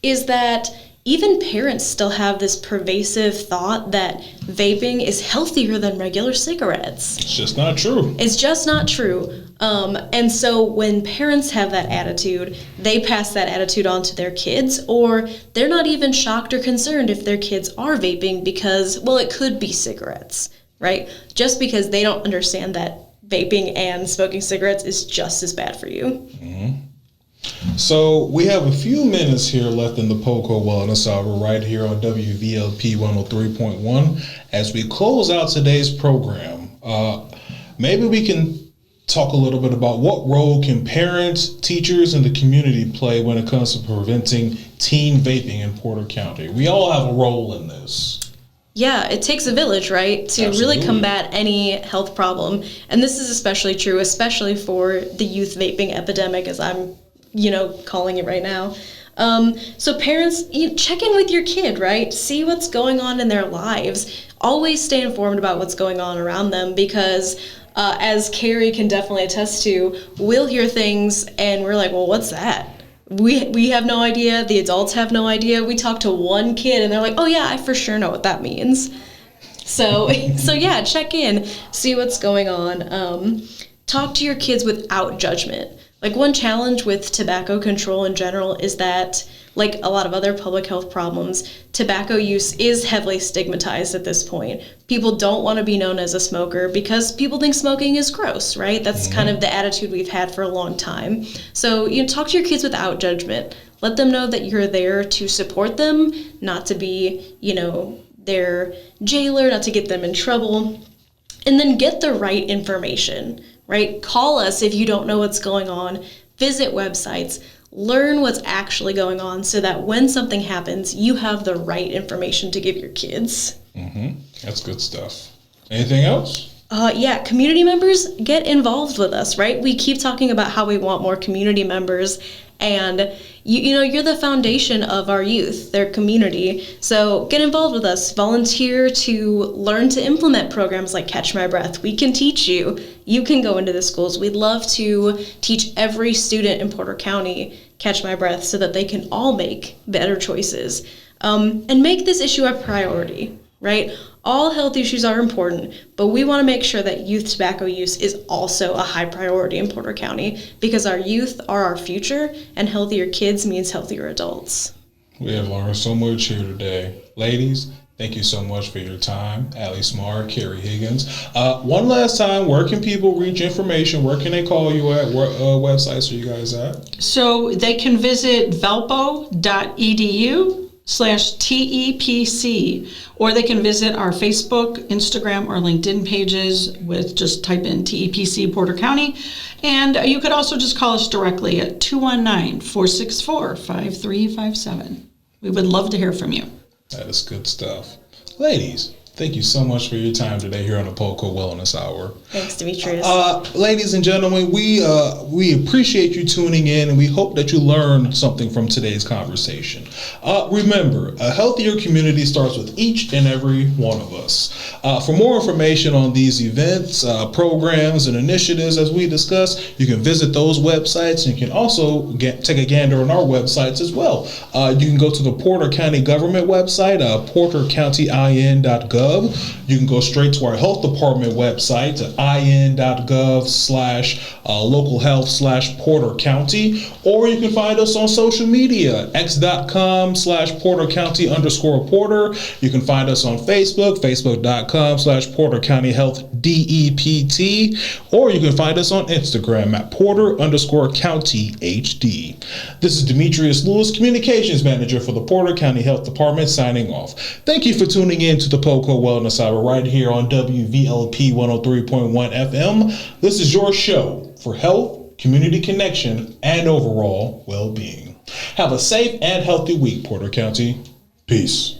is that even parents still have this pervasive thought that vaping is healthier than regular cigarettes. It's just not true. It's just not true. And so when parents have that attitude, they pass that attitude on to their kids, or they're not even shocked or concerned if their kids are vaping because, well, it could be cigarettes, right? Just because they don't understand that vaping and smoking cigarettes is just as bad for you. So we have a few minutes here left in the PoCo Wellness Hour right here on WVLP 103.1. As we close out today's program, maybe we can talk a little bit about what role can parents, teachers, and the community play when it comes to preventing teen vaping in Porter County. We all have a role in this. Yeah, it takes a village, right, to Absolutely. really combat any health problem. And this is especially true, especially for the youth vaping epidemic, as I'm calling it right now. So parents, check in with your kid, right? See what's going on in their lives. Always stay informed about what's going on around them because, as Carrie can definitely attest to, we'll hear things and we're like, well, what's that? We have no idea. The adults have no idea. We talk to one kid and they're like, oh yeah, I for sure know what that means. So yeah, check in, see what's going on. Talk to your kids without judgment. Like one challenge with tobacco control in general is that, like a lot of other public health problems, tobacco use is heavily stigmatized at this point. People don't want to be known as a smoker because people think smoking is gross, right? That's kind of the attitude we've had for a long time. So, talk to your kids without judgment. Let them know that you're there to support them, not to be, their jailer, not to get them in trouble. And then get the right information, right? Call us if you don't know what's going on. Visit websites. Learn what's actually going on so that when something happens, you have the right information to give your kids. That's good stuff. Anything else? Yeah, community members, get involved with us, right? We keep talking about how we want more community members, and you're the foundation of our youth, their community. So get involved with us. Volunteer to learn to implement programs like Catch My Breath. We can teach you. You can go into the schools. We'd love to teach every student in Porter County Catch My Breath so that they can all make better choices. And make this issue a priority, right? All health issues are important, but we want to make sure that youth tobacco use is also a high priority in Porter County because our youth are our future, and healthier kids means healthier adults. We have learned so much here today. Ladies, thank you so much for your time. Allie Smart, Carrie Higgins. One last time, where can people reach information? Where can they call you at? What websites are you guys at? So they can visit valpo.edu/TEPC, or they can visit our Facebook, Instagram, or LinkedIn pages with just type in TEPC Porter County. And you could also just call us directly at 219-464-5357. We would love to hear from you. That is good stuff. Ladies, thank you so much for your time today here on the PoCo Wellness Hour. Thanks, Demetrius. Ladies and gentlemen, we appreciate you tuning in, and we hope that you learned something from today's conversation. Remember, a healthier community starts with each and every one of us. For more information on these events, programs, and initiatives as we discussed, you can visit those websites, and you can also take a gander on our websites as well. You can go to the Porter County government website, portercounty.in.gov. You can go straight to our health department website at in.gov/local health/Porter County, or you can find us on social media, x.com/Porter County _Porter. You can find us on Facebook, facebook.com/Porter County Health DEPT, or you can find us on Instagram at Porter_County HD. This is Demetrius Lewis, Communications Manager for the Porter County Health Department, signing off. Thank you for tuning in to the PoCo Wellness Hour right here on WVLP 103.1 FM. This is your show for health, community connection, and overall well-being. Have a safe and healthy week, Porter County. Peace.